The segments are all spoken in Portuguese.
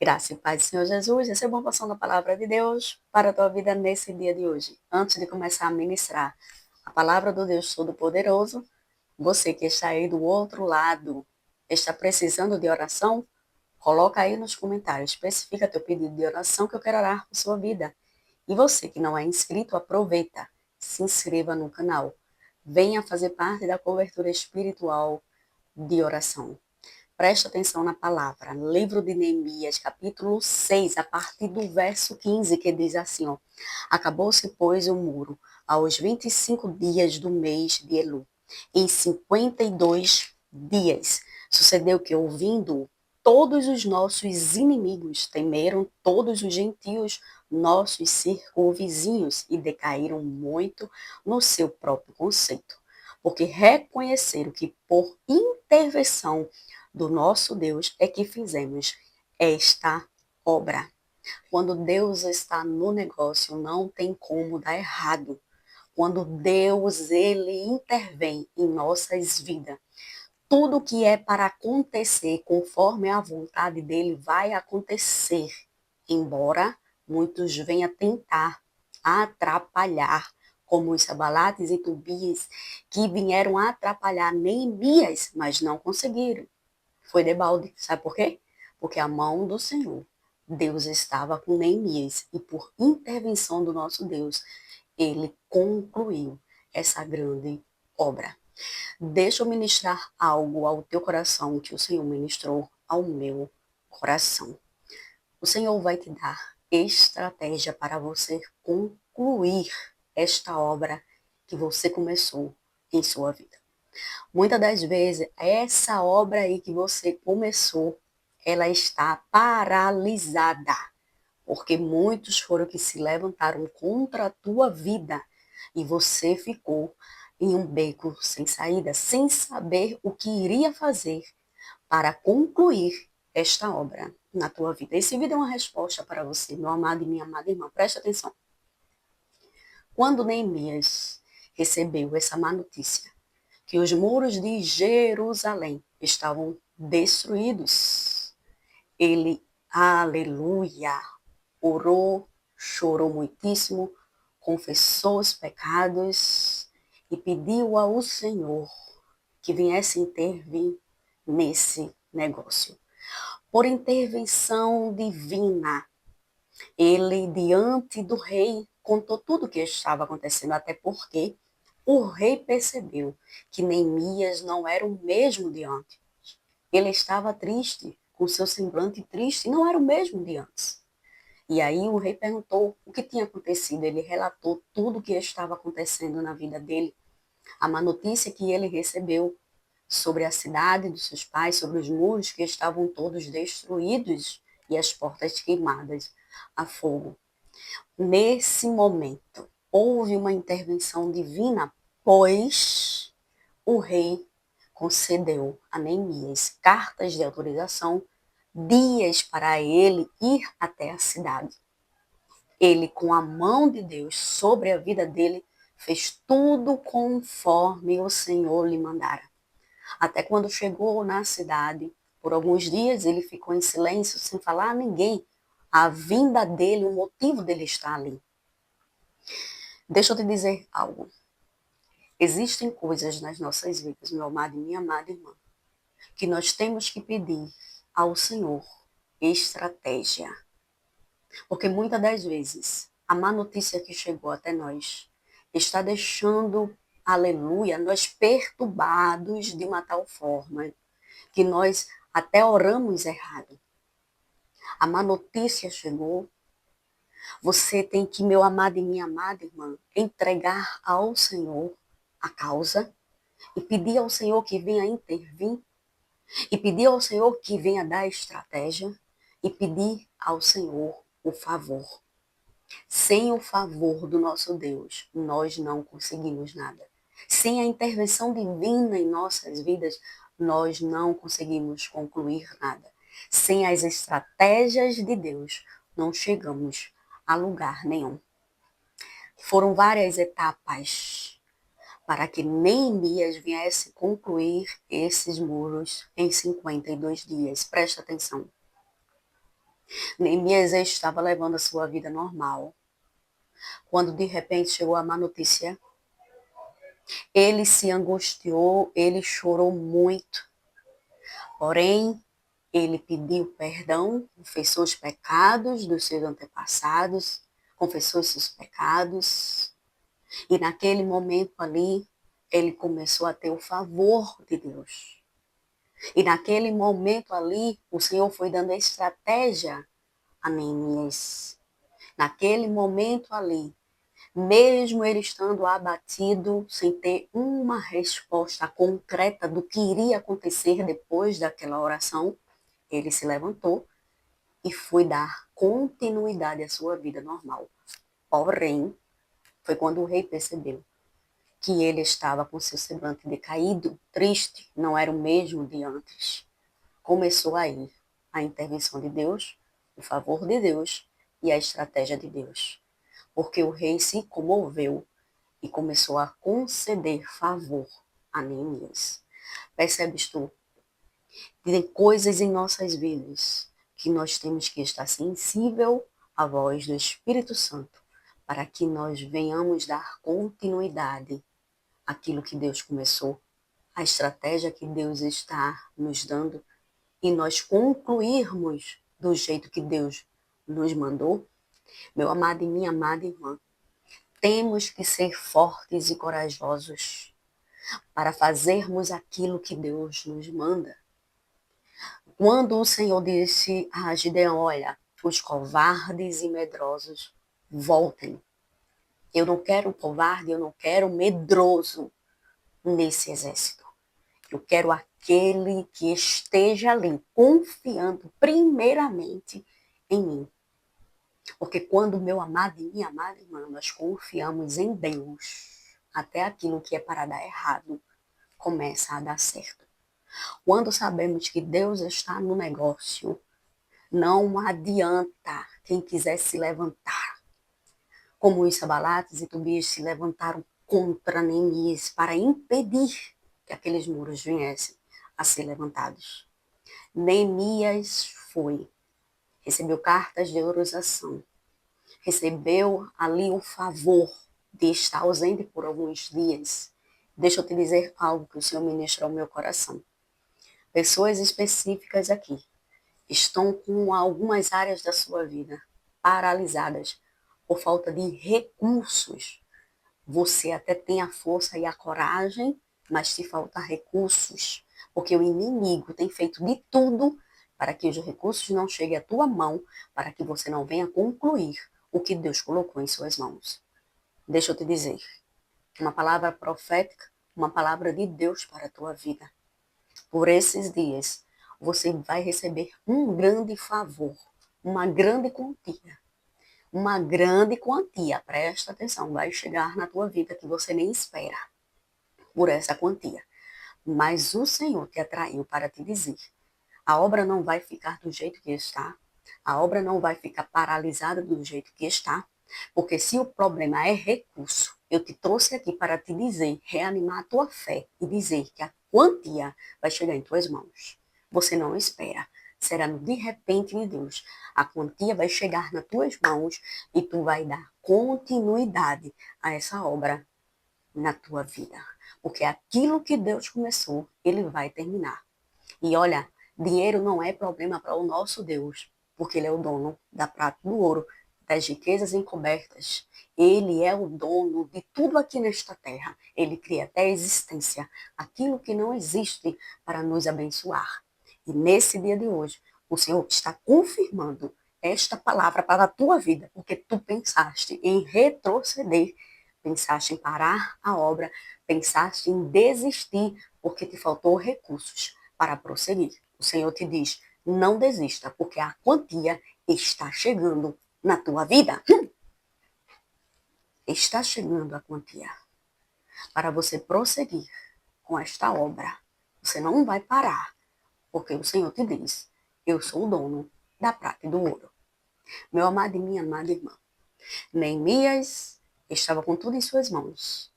Graça e paz do Senhor Jesus, receba uma porção da palavra de Deus para a tua vida nesse dia de hoje. Antes de começar a ministrar a palavra do Deus Todo-Poderoso, você que está aí do outro lado, está precisando de oração? Coloca aí nos comentários, especifica teu pedido de oração que eu quero orar por sua vida. E você que não é inscrito, aproveita, se inscreva no canal. Venha fazer parte da cobertura espiritual de oração. Preste atenção na palavra. Livro de Neemias, capítulo 6, a partir do verso 15, que diz assim, ó. Acabou-se, pois, o muro aos 25 dias do mês de Elu. Em 52 dias. Sucedeu que, ouvindo, todos os nossos inimigos temeram todos os gentios, nossos circunvizinhos, e decaíram muito no seu próprio conceito. Porque reconheceram que, por intervenção do nosso Deus é que fizemos esta obra. Quando Deus está no negócio, não tem como dar errado. Quando Deus ele intervém em nossas vidas, tudo que é para acontecer conforme a vontade dele vai acontecer, embora muitos venham tentar atrapalhar, como os Sabalates e Tobias, que vieram atrapalhar Neemias, mas não conseguiram. Foi debalde. Sabe por quê? Porque a mão do Senhor, Deus estava com Neemias e por intervenção do nosso Deus, ele concluiu essa grande obra. Deixa eu ministrar algo ao teu coração que o Senhor ministrou ao meu coração. O Senhor vai te dar estratégia para você concluir esta obra que você começou em sua vida. Muitas das vezes, essa obra aí que você começou, ela está paralisada, porque muitos foram que se levantaram contra a tua vida e você ficou em um beco sem saída, sem saber o que iria fazer para concluir esta obra na tua vida. Esse vídeo é uma resposta para você, meu amado e minha amada irmã. Preste atenção. Quando Neemias recebeu essa má notícia, que os muros de Jerusalém estavam destruídos. Ele, aleluia, orou, chorou muitíssimo, confessou os pecados e pediu ao Senhor que viesse intervir nesse negócio. Por intervenção divina, ele, diante do rei, contou tudo o que estava acontecendo, até porque o rei percebeu que Neemias não era o mesmo de antes. Ele estava triste, com seu semblante triste, não era o mesmo de antes. E aí o rei perguntou o que tinha acontecido. Ele relatou tudo o que estava acontecendo na vida dele, a má notícia que ele recebeu sobre a cidade dos seus pais, sobre os muros que estavam todos destruídos e as portas queimadas a fogo. Nesse momento, houve uma intervenção divina, pois o rei concedeu a Neemias cartas de autorização, dias para ele ir até a cidade. Ele, com a mão de Deus sobre a vida dele, fez tudo conforme o Senhor lhe mandara. Até quando chegou na cidade, por alguns dias ele ficou em silêncio, sem falar a ninguém a vinda dele, o motivo dele estar ali. Deixa eu te dizer algo. Existem coisas nas nossas vidas, meu amado e minha amada irmã, que nós temos que pedir ao Senhor estratégia. Porque muitas das vezes a má notícia que chegou até nós está deixando, aleluia, nós perturbados de uma tal forma que nós até oramos errado. A má notícia chegou. Você tem que, meu amado e minha amada irmã, entregar ao Senhor a causa e pedir ao Senhor que venha intervir, e pedir ao Senhor que venha dar estratégia, e pedir ao Senhor o favor. Sem o favor do nosso Deus, nós não conseguimos nada. Sem a intervenção divina em nossas vidas, nós não conseguimos concluir nada. Sem as estratégias de Deus, não chegamos a lugar nenhum. Foram várias etapas para que Neemias viesse concluir esses muros em 52 dias. Presta atenção. Neemias estava levando a sua vida normal, quando de repente chegou a má notícia. Ele se angustiou, ele chorou muito, porém, ele pediu perdão, confessou os pecados dos seus antepassados, confessou seus pecados, e naquele momento ali, ele começou a ter o favor de Deus. E naquele momento ali, o Senhor foi dando estratégia a Neemias. Naquele momento ali, mesmo ele estando abatido, sem ter uma resposta concreta do que iria acontecer depois daquela oração, ele se levantou e foi dar continuidade à sua vida normal. Porém, foi quando o rei percebeu que ele estava com seu semblante decaído, triste, não era o mesmo de antes. Começou aí a intervenção de Deus, o favor de Deus e a estratégia de Deus. Porque o rei se comoveu e começou a conceder favor a Neemias. Percebes tu? Tem coisas em nossas vidas que nós temos que estar sensível à voz do Espírito Santo para que nós venhamos dar continuidade àquilo que Deus começou, à estratégia que Deus está nos dando e nós concluirmos do jeito que Deus nos mandou. Meu amado e minha amada irmã, temos que ser fortes e corajosos para fazermos aquilo que Deus nos manda. Quando o Senhor disse a Gideão, olha, os covardes e medrosos voltem. Eu não quero covarde, eu não quero medroso nesse exército. Eu quero aquele que esteja ali, confiando primeiramente em mim. Porque quando, meu amado e minha amada irmã, nós confiamos em Deus, até aquilo que é para dar errado começa a dar certo. Quando sabemos que Deus está no negócio, não adianta quem quiser se levantar. Como os Sabalates e Tobias se levantaram contra Neemias para impedir que aqueles muros viessem a ser levantados. Neemias foi, recebeu cartas de autorização, recebeu ali o favor de estar ausente por alguns dias. Deixa eu te dizer algo que o Senhor ministrou ao meu coração. Pessoas específicas aqui estão com algumas áreas da sua vida paralisadas por falta de recursos. Você até tem a força e a coragem, mas te falta recursos, porque o inimigo tem feito de tudo para que os recursos não cheguem à tua mão, para que você não venha concluir o que Deus colocou em suas mãos. Deixa eu te dizer, uma palavra profética, uma palavra de Deus para a tua vida. Por esses dias, você vai receber um grande favor, uma grande quantia. Uma grande quantia, presta atenção, vai chegar na tua vida que você nem espera por essa quantia. Mas o Senhor te atraiu para te dizer, a obra não vai ficar do jeito que está, a obra não vai ficar paralisada do jeito que está, porque se o problema é recurso, eu te trouxe aqui para te dizer, reanimar a tua fé e dizer que a quantia vai chegar em tuas mãos. Você não espera. Será no de repente de Deus. A quantia vai chegar nas tuas mãos e tu vai dar continuidade a essa obra na tua vida. Porque aquilo que Deus começou, Ele vai terminar. E olha, dinheiro não é problema para o nosso Deus, porque Ele é o dono da prata e do ouro, das riquezas encobertas. Ele é o dono de tudo aqui nesta terra. Ele cria até a existência, aquilo que não existe, para nos abençoar. E nesse dia de hoje, o Senhor está confirmando esta palavra para a tua vida, porque tu pensaste em retroceder, pensaste em parar a obra, pensaste em desistir, porque te faltou recursos para prosseguir. O Senhor te diz, não desista, porque a quantia está chegando na tua vida. Está chegando a quantia. Para você prosseguir com esta obra, você não vai parar, porque o Senhor te diz, eu sou o dono da prata e do ouro. Meu amado e minha amada irmã, Neemias estava com tudo em suas mãos.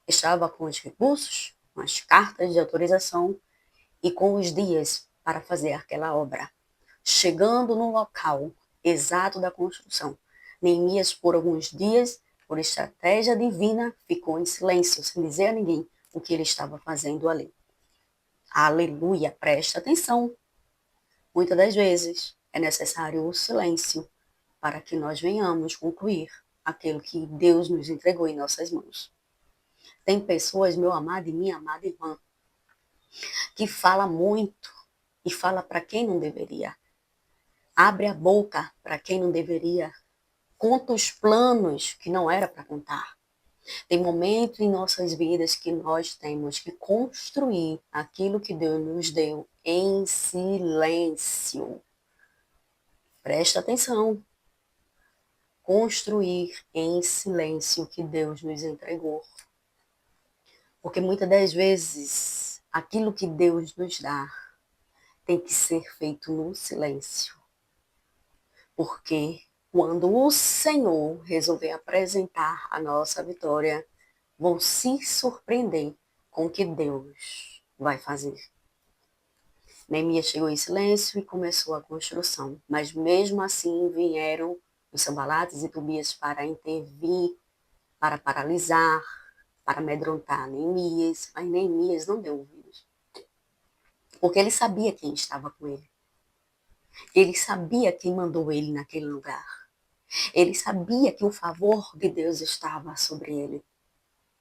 Estava com os recursos, com as cartas de autorização e com os dias para fazer aquela obra. Chegando no local, exato da construção. Neemias, por alguns dias, por estratégia divina, ficou em silêncio, sem dizer a ninguém o que ele estava fazendo ali. Aleluia, presta atenção. Muitas das vezes é necessário o silêncio para que nós venhamos concluir aquilo que Deus nos entregou em nossas mãos. Tem pessoas, meu amado e minha amada irmã, que fala muito e fala para quem não deveria. Abre a boca para quem não deveria. Conta os planos que não era para contar. Tem momentos em nossas vidas que nós temos que construir aquilo que Deus nos deu em silêncio. Presta atenção. Construir em silêncio o que Deus nos entregou. Porque muitas das vezes aquilo que Deus nos dá tem que ser feito no silêncio. Porque quando o Senhor resolver apresentar a nossa vitória, vão se surpreender com o que Deus vai fazer. Neemias chegou em silêncio e começou a construção, mas mesmo assim vieram os Sanbalates e Tobias para intervir, para paralisar, para amedrontar Neemias, mas Neemias não deu ouvidos, porque ele sabia quem estava com ele. Ele sabia quem mandou ele naquele lugar. Ele sabia que o favor de Deus estava sobre ele.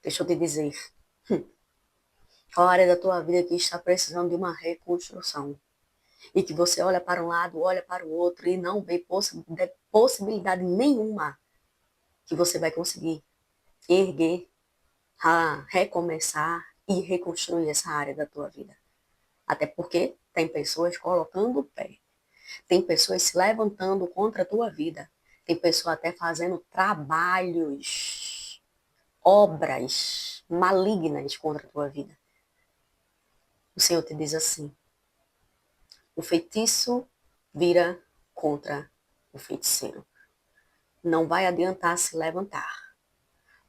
Deixa eu te dizer, qual área da tua vida que está precisando de uma reconstrução? E que você olha para um lado, olha para o outro e não vê possibilidade nenhuma que você vai conseguir erguer, recomeçar e reconstruir essa área da tua vida. Até porque tem pessoas colocando o pé. Tem pessoas se levantando contra a tua vida. Tem pessoas até fazendo trabalhos, obras malignas contra a tua vida. O Senhor te diz assim: o feitiço vira contra o feiticeiro. Não vai adiantar se levantar,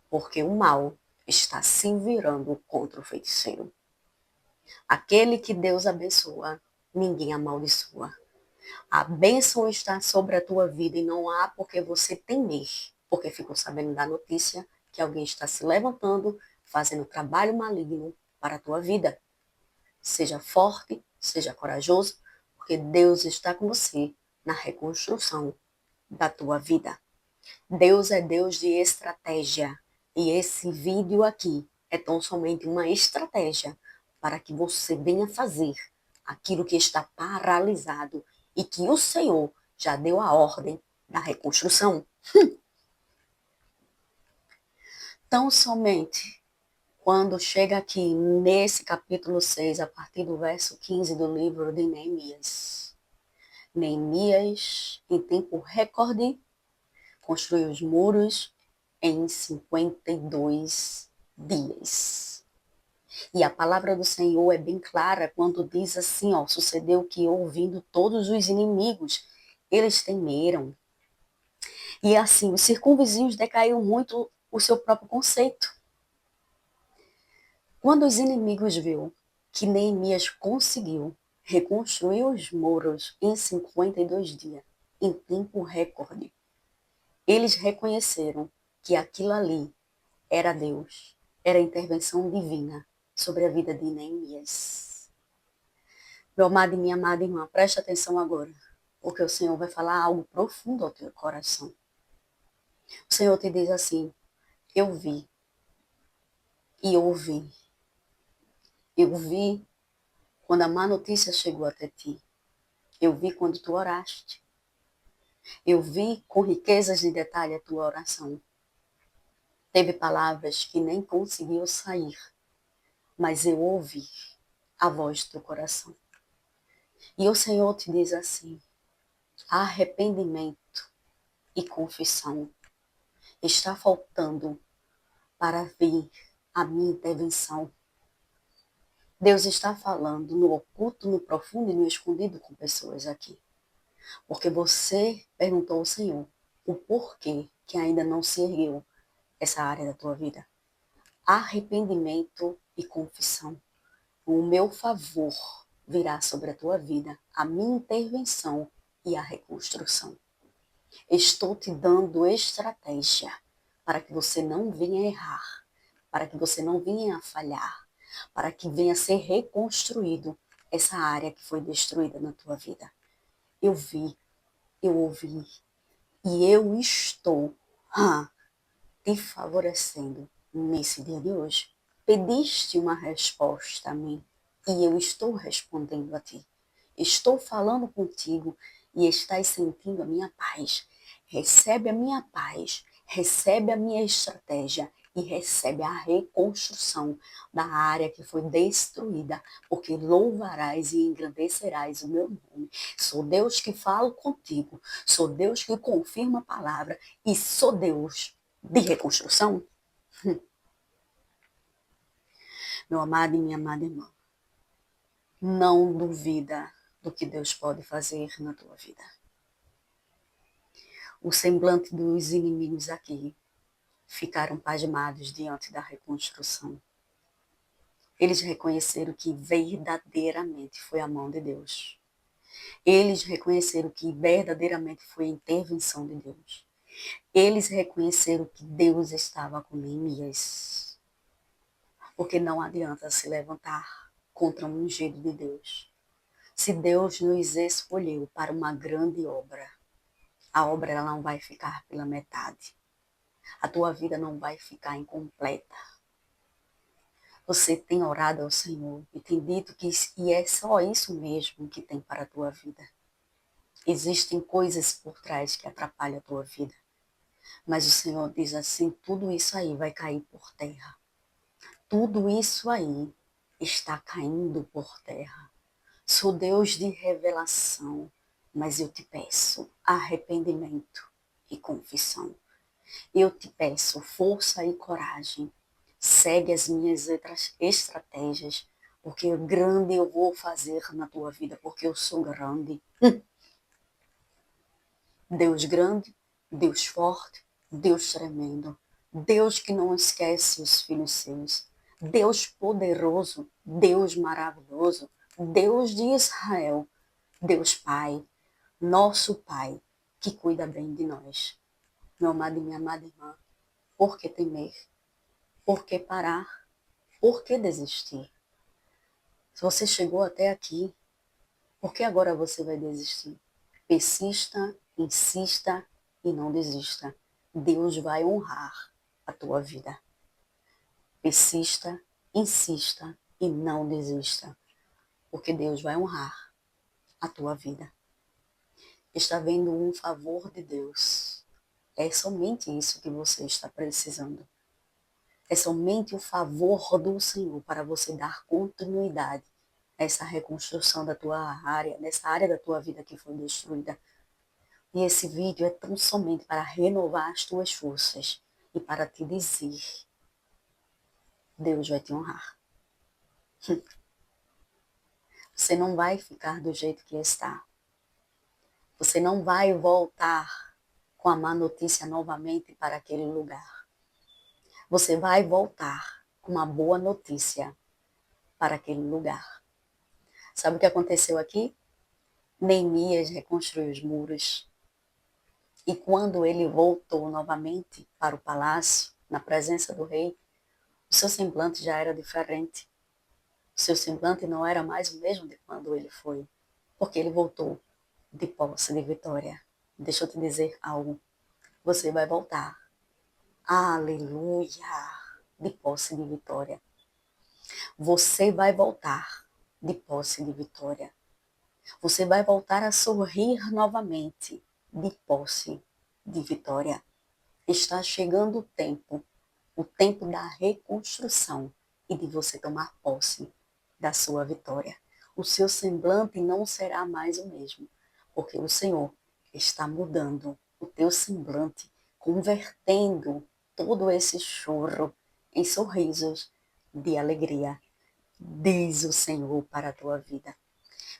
porque o mal está se virando contra o feiticeiro. Aquele que Deus abençoa, ninguém amaldiçoa. A bênção está sobre a tua vida e não há porque você temer, porque ficou sabendo da notícia que alguém está se levantando, fazendo trabalho maligno para a tua vida. Seja forte, seja corajoso, porque Deus está com você na reconstrução da tua vida. Deus é Deus de estratégia e esse vídeo aqui é tão somente uma estratégia para que você venha fazer aquilo que está paralisado e que o Senhor já deu a ordem da reconstrução. Tão somente quando chega aqui nesse capítulo 6, a partir do verso 15 do livro de Neemias. Neemias, em tempo recorde, construiu os muros em 52 dias. E a palavra do Senhor é bem clara quando diz assim, sucedeu que ouvindo todos os inimigos, eles temeram. E assim, os circunvizinhos decaiu muito o seu próprio conceito. Quando os inimigos viram que Neemias conseguiu reconstruir os muros em 52 dias, em tempo recorde, eles reconheceram que aquilo ali era Deus, era a intervenção divina sobre a vida de Neemias. Meu amado e minha amada irmã, preste atenção agora, porque o Senhor vai falar algo profundo ao teu coração. O Senhor te diz assim: eu vi e ouvi. Eu vi quando a má notícia chegou até ti. Eu vi quando tu oraste. Eu vi com riquezas de detalhe a tua oração. Teve palavras que nem conseguiu sair, mas eu ouvi a voz do teu coração. E o Senhor te diz assim: arrependimento e confissão está faltando para vir a minha intervenção. Deus está falando no oculto, no profundo e no escondido com pessoas aqui. Porque você perguntou ao Senhor o porquê que ainda não se ergueu essa área da tua vida. Arrependimento e confissão. O meu favor virá sobre a tua vida, a minha intervenção e a reconstrução. Estou te dando estratégia para que você não venha errar, para que você não venha a falhar, para que venha a ser reconstruído essa área que foi destruída na tua vida. Eu vi, eu ouvi e eu estou te favorecendo nesse dia de hoje. Pediste uma resposta a mim e eu estou respondendo a ti. Estou falando contigo e estás sentindo a minha paz. Recebe a minha paz, recebe a minha estratégia e recebe a reconstrução da área que foi destruída, porque louvarás e engrandecerás o meu nome. Sou Deus que falo contigo, sou Deus que confirma a palavra e sou Deus de reconstrução. Meu amado e minha amada irmã, não duvida do que Deus pode fazer na tua vida. O semblante dos inimigos aqui ficaram pasmados diante da reconstrução. Eles reconheceram que verdadeiramente foi a mão de Deus. Eles reconheceram que verdadeiramente foi a intervenção de Deus. Eles reconheceram que Deus estava com Neemias. Porque não adianta se levantar contra um ungido de Deus. Se Deus nos escolheu para uma grande obra, a obra ela não vai ficar pela metade. A tua vida não vai ficar incompleta. Você tem orado ao Senhor e tem dito que é só isso mesmo que tem para a tua vida. Existem coisas por trás que atrapalham a tua vida. Mas o Senhor diz assim, tudo isso aí vai cair por terra. Tudo isso aí está caindo por terra. Sou Deus de revelação, mas eu te peço arrependimento e confissão. Eu te peço força e coragem. Segue as minhas estratégias, porque grande eu vou fazer na tua vida, porque eu sou grande. Deus grande, Deus forte, Deus tremendo. Deus que não esquece os filhos seus. Deus poderoso, Deus maravilhoso, Deus de Israel, Deus Pai, nosso Pai, que cuida bem de nós. Meu amado e minha amada irmã, por que temer? Por que parar? Por que desistir? Se você chegou até aqui, por que agora você vai desistir? Persista, insista e não desista. Deus vai honrar a tua vida. Persista, insista e não desista, porque Deus vai honrar a tua vida. Está vendo um favor de Deus. É somente isso que você está precisando. É somente o favor do Senhor para você dar continuidade a essa reconstrução da tua área, nessa área da tua vida que foi destruída. E esse vídeo é tão somente para renovar as tuas forças e para te dizer, Deus vai te honrar. Você não vai ficar do jeito que está. Você não vai voltar com a má notícia novamente para aquele lugar. Você vai voltar com uma boa notícia para aquele lugar. Sabe o que aconteceu aqui? Neemias reconstruiu os muros. E quando ele voltou novamente para o palácio, na presença do rei, o seu semblante já era diferente. O seu semblante não era mais o mesmo de quando ele foi, porque ele voltou de posse de vitória. Deixa eu te dizer algo. Você vai voltar. Aleluia! De posse de vitória. Você vai voltar de posse de vitória. Você vai voltar a sorrir novamente de posse de vitória. Está chegando o tempo da reconstrução e de você tomar posse da sua vitória. O seu semblante não será mais o mesmo, porque o Senhor está mudando o teu semblante, convertendo todo esse choro em sorrisos de alegria, diz o Senhor para a tua vida.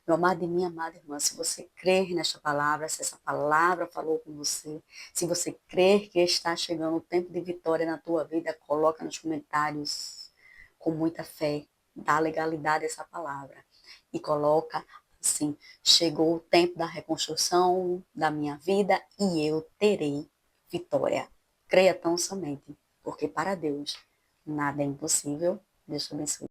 Meu amado e minha amada irmã, se você crer nesta palavra, se essa palavra falou com você, se você crer que está chegando o tempo de vitória na tua vida, coloca nos comentários com muita fé, dá legalidade a essa palavra e coloca Sim, chegou o tempo da reconstrução da minha vida e eu terei vitória. Creia tão somente, porque para Deus nada é impossível. Deus te abençoe.